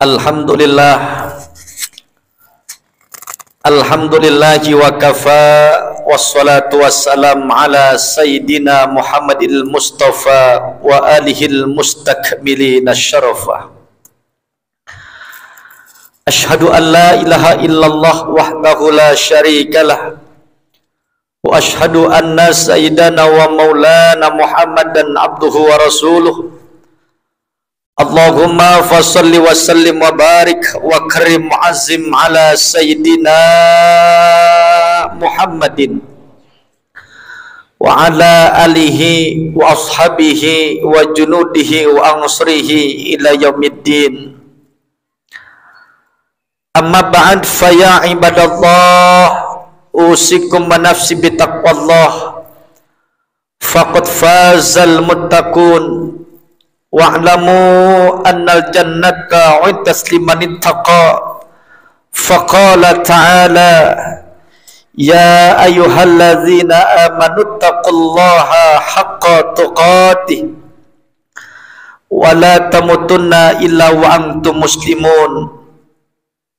Alhamdulillah, alhamdulillahi wa kafa, wassalatu wassalam ala sayyidina Muhammadil Mustafa wa alihil mustakmilina syarafa. Ashhadu an la ilaha illallah wahdahu la syarikalah, wa ashhadu anna sayyidana wa maulana Muhammadan abduhu wa rasuluh. Allahumma fasalli wa sallim wa barik wa karim mu'azzim ala sayyidina Muhammadin wa ala alihi wa ashabihi wa junudihi wa ansrihi ila yaumiddin. Amma ba'd, fa ya ibadallah, usikum wa nafsi bitaqwallah, faqad fazal muttaqun. Wa'lamu annal jannata 'iddat liman ittaqa. Faqala ta'ala, ya ayyuhalladzina amanu taqullaha haqqa tuqatih wa la tamutunna illa wa antum muslimun.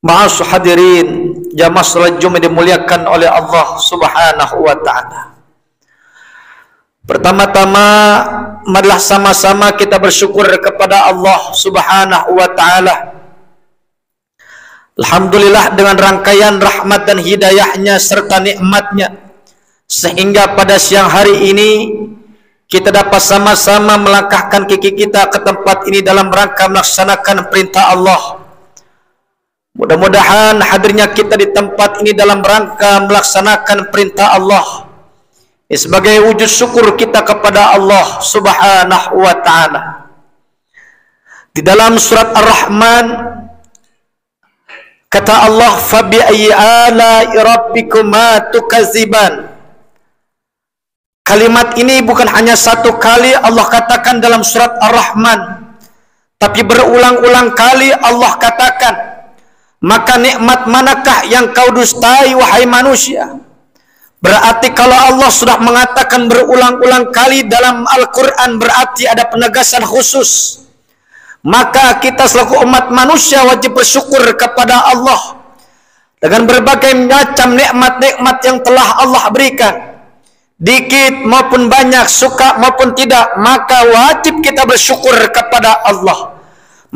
Ma'as hadirin, jamaah salat Jumat dimuliakan oleh Allah Subhanahu wa taala. Pertama-tama, marilah sama-sama kita bersyukur kepada Allah Subhanahu wa taala. Alhamdulillah, dengan rangkaian rahmat dan hidayahnya serta nikmatnya, sehingga pada siang hari ini kita dapat sama-sama melangkahkan kaki kita ke tempat ini dalam rangka melaksanakan perintah Allah. Mudah-mudahan hadirnya kita di tempat ini dalam rangka melaksanakan perintah Allah sebagai wujud syukur kita kepada Allah Subhanahu wa taala. Di dalam surat Ar-Rahman kata Allah, fabi ayyi ala'i rabbikuma tukadziban. Kalimat ini bukan hanya satu kali Allah katakan dalam surat Ar-Rahman, tapi berulang-ulang kali Allah katakan, maka nikmat manakah yang kau dustai wahai manusia? Berarti kalau Allah sudah mengatakan berulang-ulang kali dalam Al-Quran, berarti ada penegasan khusus. Maka kita selaku umat manusia wajib bersyukur kepada Allah dengan berbagai macam nikmat-nikmat yang telah Allah berikan. Dikit maupun banyak, suka maupun tidak, maka wajib kita bersyukur kepada Allah.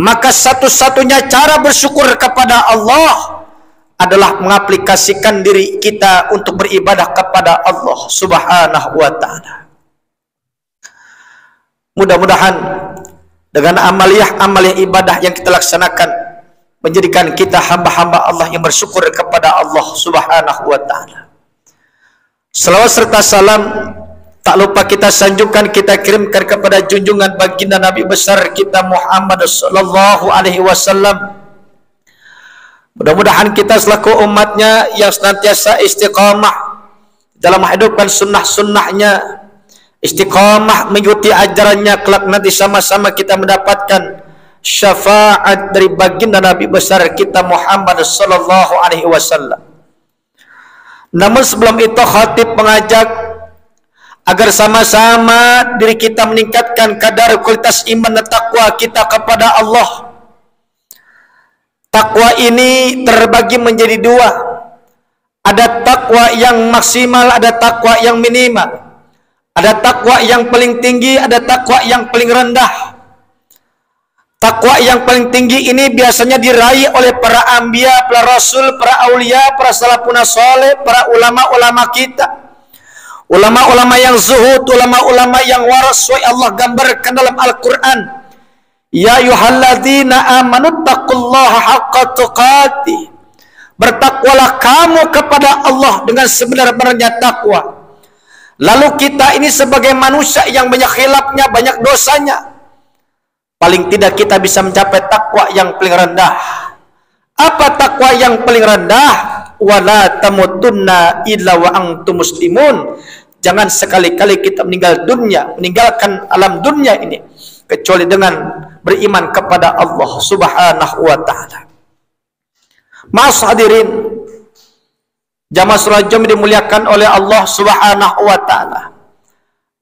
Maka satu-satunya cara bersyukur kepada Allah adalah mengaplikasikan diri kita untuk beribadah kepada Allah Subhanahu wa taala. Mudah-mudahan dengan amaliyah ibadah yang kita laksanakan menjadikan kita hamba-hamba Allah yang bersyukur kepada Allah Subhanahu wa taala. Salawat serta salam tak lupa kita sanjungkan, kita kirimkan kepada junjungan baginda Nabi besar kita Muhammad sallallahu alaihi wasallam. Mudah-mudahan kita selaku umatnya yang senantiasa istiqamah dalam menghidupkan sunnah-sunnahnya, istiqamah mengikuti ajarannya, kelak nanti sama-sama kita mendapatkan syafaat dari baginda Nabi besar kita Muhammad sallallahu alaihi wasallam. Namun sebelum itu, khatib mengajak agar sama-sama diri kita meningkatkan kadar kualitas iman dan takwa kita kepada Allah. Takwa ini terbagi menjadi dua. Ada takwa yang maksimal, ada takwa yang minimal. Ada takwa yang paling tinggi, ada takwa yang paling rendah. Takwa yang paling tinggi ini biasanya diraih oleh para anbiya, para rasul, para aulia, para salafun saleh, para ulama-ulama kita. Ulama-ulama yang zuhud, ulama-ulama yang waras, Allah gambarkan dalam Al-Quran. Ya ayyuhalladzina amanu taqullaha haqqa tuqatih. Bertakwalah kamu kepada Allah dengan sebenar-benarnya takwa. Lalu kita ini sebagai manusia yang banyak khilafnya, banyak dosanya, paling tidak kita bisa mencapai takwa yang paling rendah. Apa takwa yang paling rendah? Wala tamutunna illa wa antum muslimun. Jangan sekali-kali kita meninggalkan alam dunia ini kecuali dengan beriman kepada Allah Subhanahu wa taala. Mas hadirin, jamaah salat Jumat dimuliakan oleh Allah Subhanahu wa taala.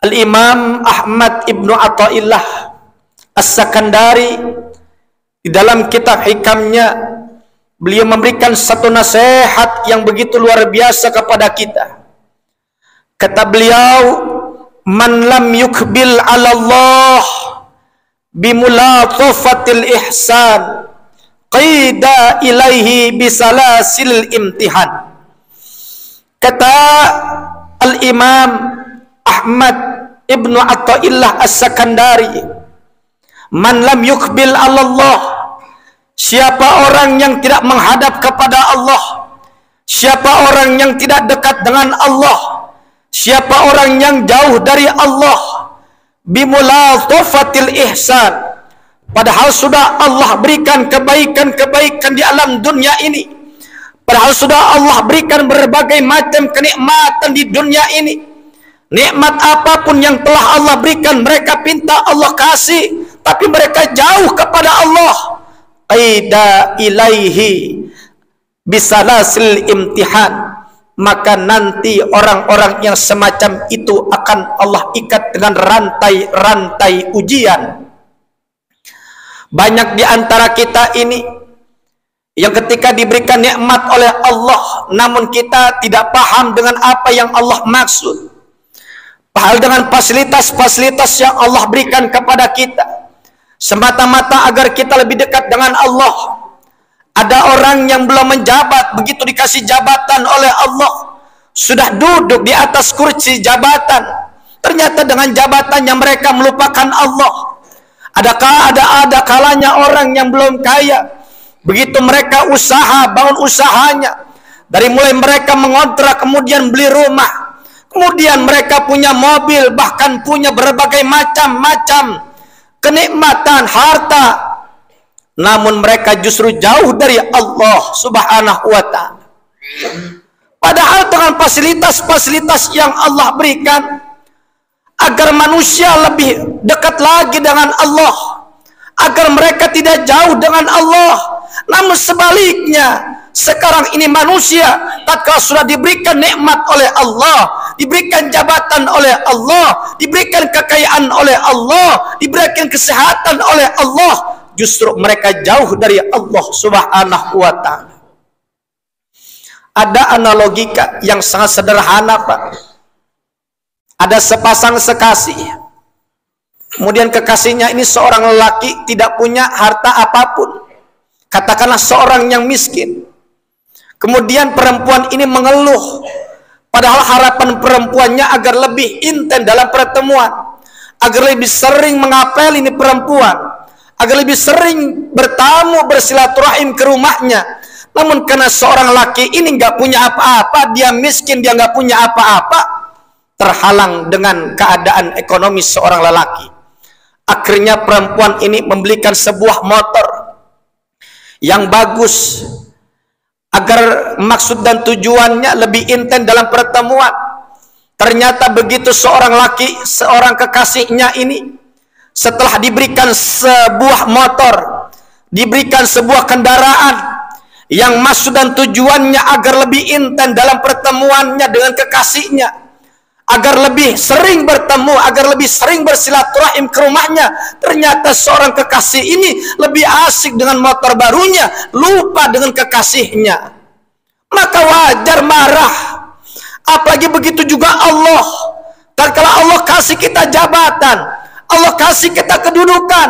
Al-Imam Ahmad Ibnu Athaillah As-Sakandari Di dalam kitab hikamnya, beliau memberikan satu nasihat yang begitu luar biasa kepada kita. Kata beliau, man lam yukbil ala Allah bimulatafatil ihsan qida ilaihi bisalasil imtihan. Kata Al-Imam Ahmad Ibnu Athaillah As-Sakandari, man lam yukbil ala Allah, siapa orang yang tidak menghadap kepada Allah, siapa orang yang tidak dekat dengan Allah, siapa orang yang jauh dari Allah, bimulatafatil ihsan, padahal sudah Allah berikan kebaikan-kebaikan di alam dunia ini, padahal sudah Allah berikan berbagai macam kenikmatan di dunia ini. Nikmat apapun yang telah Allah berikan, mereka pinta Allah kasih, tapi mereka jauh kepada Allah. Qaida ilaihi bisalasil imtihan, maka nanti orang-orang yang semacam itu akan Allah ikat dengan rantai-rantai ujian. Banyak di antara kita ini yang ketika diberikan nikmat oleh Allah, namun kita tidak paham dengan apa yang Allah maksud. Padahal dengan fasilitas-fasilitas yang Allah berikan kepada kita, semata-mata agar kita lebih dekat dengan Allah. Ada orang yang belum menjabat, begitu dikasih jabatan oleh Allah, sudah duduk di atas kursi jabatan, ternyata dengan jabatannya mereka melupakan Allah. Ada kalanya orang yang belum kaya, begitu mereka usaha, bangun usahanya, dari mulai mereka mengontrak, kemudian beli rumah, kemudian mereka punya mobil, bahkan punya berbagai macam-macam kenikmatan, harta, namun mereka justru jauh dari Allah Subhanahu wa ta'ala. Padahal dengan fasilitas-fasilitas yang Allah berikan agar manusia lebih dekat lagi dengan Allah, agar mereka tidak jauh dengan Allah. Namun sebaliknya, sekarang ini manusia tatkala sudah diberikan nikmat oleh Allah, diberikan jabatan oleh Allah, diberikan kekayaan oleh Allah, diberikan kesehatan oleh Allah, justru mereka jauh dari Allah Subhanahu wa ta'ala. Ada analogika yang sangat sederhana, Pak. Ada sepasang sekasih, kemudian kekasihnya ini seorang lelaki tidak punya harta apapun, katakanlah seorang yang miskin. Kemudian perempuan ini mengeluh, padahal harapan perempuannya agar lebih intens dalam pertemuan, agar lebih sering mengapel ini perempuan, agar lebih sering bertamu bersilaturahim ke rumahnya. Namun karena seorang laki ini nggak punya apa-apa, dia miskin, dia nggak punya apa-apa, terhalang dengan keadaan ekonomi seorang lelaki. Akhirnya perempuan ini membelikan sebuah motor yang bagus, agar maksud dan tujuannya lebih intens dalam pertemuan. Ternyata begitu seorang laki, seorang kekasihnya ini, setelah diberikan sebuah motor, diberikan sebuah kendaraan yang maksud dan tujuannya agar lebih intens dalam pertemuannya dengan kekasihnya, agar lebih sering bertemu, agar lebih sering bersilaturahim ke rumahnya, ternyata seorang kekasih ini lebih asik dengan motor barunya, lupa dengan kekasihnya. Maka wajar marah. Apalagi begitu juga Allah. Tatkala Allah kasih kita jabatan, Allah kasih kita kedudukan,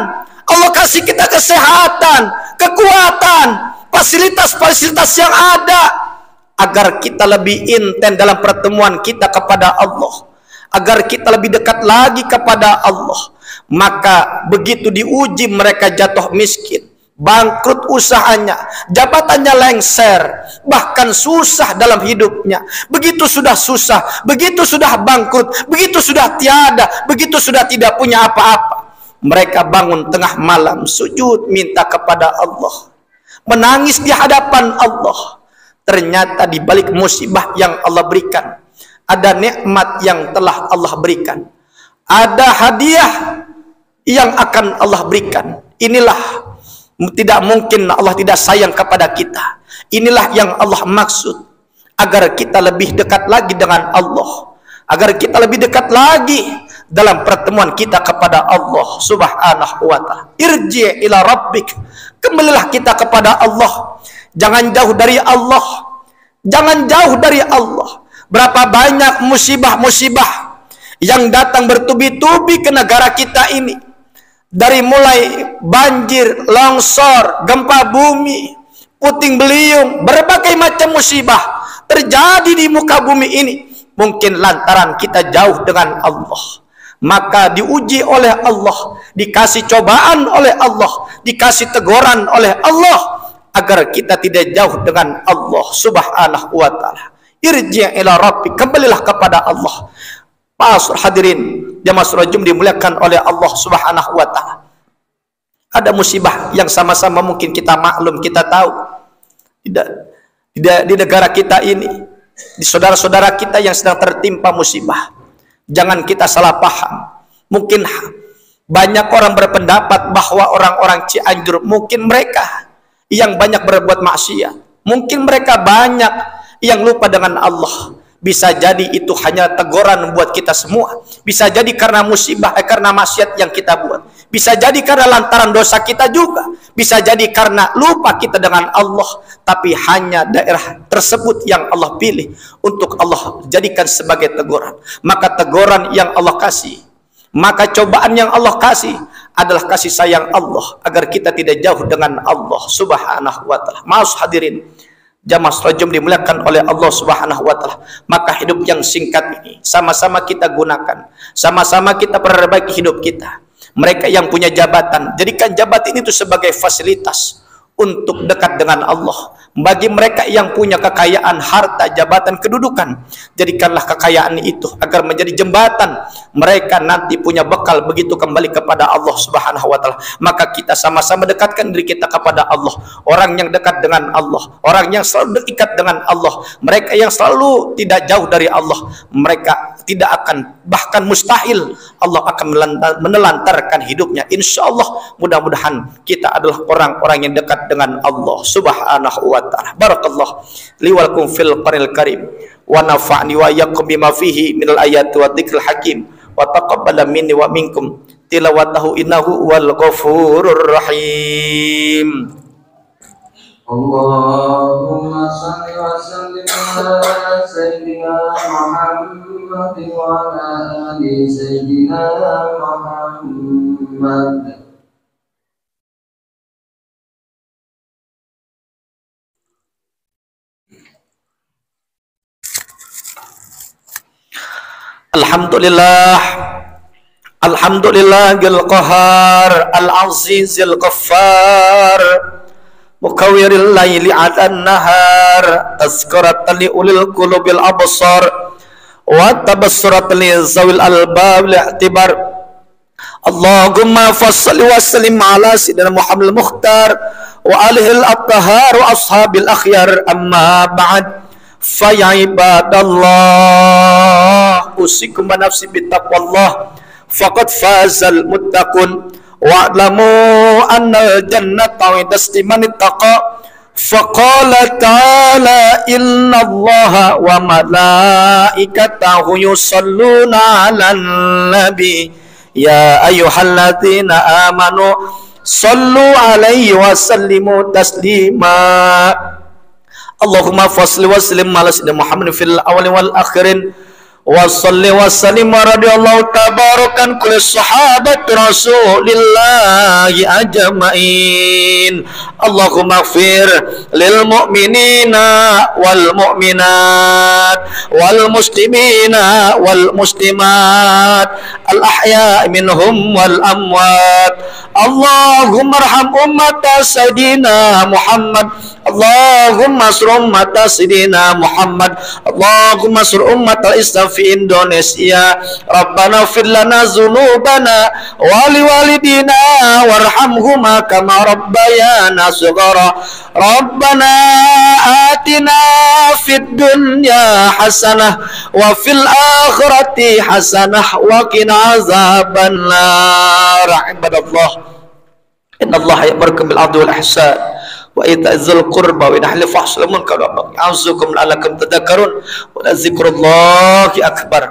Allah kasih kita kesehatan, kekuatan, fasilitas-fasilitas yang ada, agar kita lebih intens dalam pertemuan kita kepada Allah, agar kita lebih dekat lagi kepada Allah. Maka begitu diuji mereka jatuh miskin, bangkrut usahanya, jabatannya lengser, bahkan susah dalam hidupnya. Begitu sudah susah, begitu sudah bangkrut, begitu sudah tiada, begitu sudah tidak punya apa-apa, mereka bangun tengah malam sujud minta kepada Allah, menangis di hadapan Allah. Ternyata di balik musibah yang Allah berikan, ada nikmat yang telah Allah berikan, ada hadiah yang akan Allah berikan. Inilah tidak mungkin Allah tidak sayang kepada kita. Inilah yang Allah maksud, agar kita lebih dekat lagi dengan Allah, agar kita lebih dekat lagi dalam pertemuan kita kepada Allah Subhanahu wa taala. Irji' ila rabbik, kembalilah kita kepada Allah. Jangan jauh dari Allah. Jangan jauh dari Allah. Berapa banyak musibah-musibah yang datang bertubi-tubi ke negara kita ini. Dari mulai banjir, longsor, gempa bumi, puting beliung, berbagai macam musibah terjadi di muka bumi ini. Mungkin lantaran kita jauh dengan Allah. Maka diuji oleh Allah, dikasih cobaan oleh Allah, dikasih teguran oleh Allah, agar kita tidak jauh dengan Allah Subhanahu wa taala. Irji' ila rabbik, kembalilah kepada Allah. Pasur hadirin jamaah salat Jumat dimuliakan oleh Allah Subhanahu wa taala. Ada musibah yang sama-sama mungkin kita maklum, kita tahu. Di negara kita ini, di saudara-saudara kita yang sedang tertimpa musibah. Jangan kita salah paham. Mungkin banyak orang berpendapat bahwa orang-orang Cianjur mungkin mereka yang banyak berbuat maksiat. Mungkin mereka banyak yang lupa dengan Allah. Bisa jadi itu hanya teguran buat kita semua. Bisa jadi karena musibah, karena maksiat yang kita buat. Bisa jadi karena lantaran dosa kita juga. Bisa jadi karena lupa kita dengan Allah. Tapi hanya daerah tersebut yang Allah pilih untuk Allah jadikan sebagai teguran. Maka teguran yang Allah kasih, maka cobaan yang Allah kasih adalah kasih sayang Allah agar kita tidak jauh dengan Allah Subhanahu wa taala. Maaf hadirin jamaah salat Jumat dimuliakan oleh Allah Subhanahu wa taala. Maka hidup yang singkat ini sama-sama kita gunakan, sama-sama kita perbaiki hidup kita. Mereka yang punya jabatan, jadikan jabatan itu sebagai fasilitas untuk dekat dengan Allah. Bagi mereka yang punya kekayaan, harta, jabatan, kedudukan, jadikanlah kekayaan itu agar menjadi jembatan mereka nanti punya bekal begitu kembali kepada Allah Subhanahu wa taala. Maka kita sama-sama dekatkan diri kita kepada Allah. Orang yang dekat dengan Allah, orang yang selalu terikat dengan Allah, mereka yang selalu tidak jauh dari Allah, mereka tidak akan, bahkan mustahil Allah akan menelantarkan hidupnya. Insya Allah mudah-mudahan kita adalah orang-orang yang dekat dengan Allah Subhanahu wa ta'ala. Barakallah li wa lakum fil Qur'anil Karim wa nafa'ni wa iyyakum bima fihi minal ayati wa dzikril hakim wa taqabbala minni wa minkum tilawatahu innahu wal ghafurur rahim. Allahumma salli wa sallim ala sayyidina Muhammad wa ala ali sayyidina Muhammad. Alhamdulillah, alhamdulillahil qahar, al-azizil ghaffar, mukawwiril laili 'alan nahar, tazkiratan li ulil qulubil absar wa tabassuratan li zawil albab li'tibar. Allahumma fassalli wa sallim ala sayyidina Muhammadil Mukhtar wa alihi al-athhar wa ashabil akhyar, amma ba'd. Fa ya ibadallah, usikum wa nafsi bittaqwallah, faqad fazal muttaqun, wa'lamu annal jannata wa'idasliman ittaqa. Faqala ta'ala innallaha wa malaikatahu yusalluna 'alan nabi ya ayyuhalladzina amanu sallu 'alaihi wa sallimu taslima. Allahumma fasli wa sallim ala sayyidina Muhammad fil awwalin wal akhirin wa salli wa sallim radhiyallahu tabarakan kulli sahabat rasulillahi ajma'in. Allahumma ighfir lil mu'minina wal mu'minat wal muslimina wal muslimat al ahya'i minhum wal amwat. Allahumma arham ummata sayyidina Muhammad. Allahumma sur ummata sayyidina Muhammad. Allahumma sur ummatal Islam fi Indonesia. Rabbana fir lana dzunubana wa liwalidina warhamhuma kama rabbayana shighara. Rabbana atina fid dunya hasanah wa fil akhirati hasanah wa qina azabannar. Ibadallah, innallaha ya'muru bil 'adli wal ihsan wa ita'zil qurba wa yanha 'anil fahsya'i wal munkari wal baghi ya'idzukum la'allakum tadhakkarun wa la dzikrullahi akbar.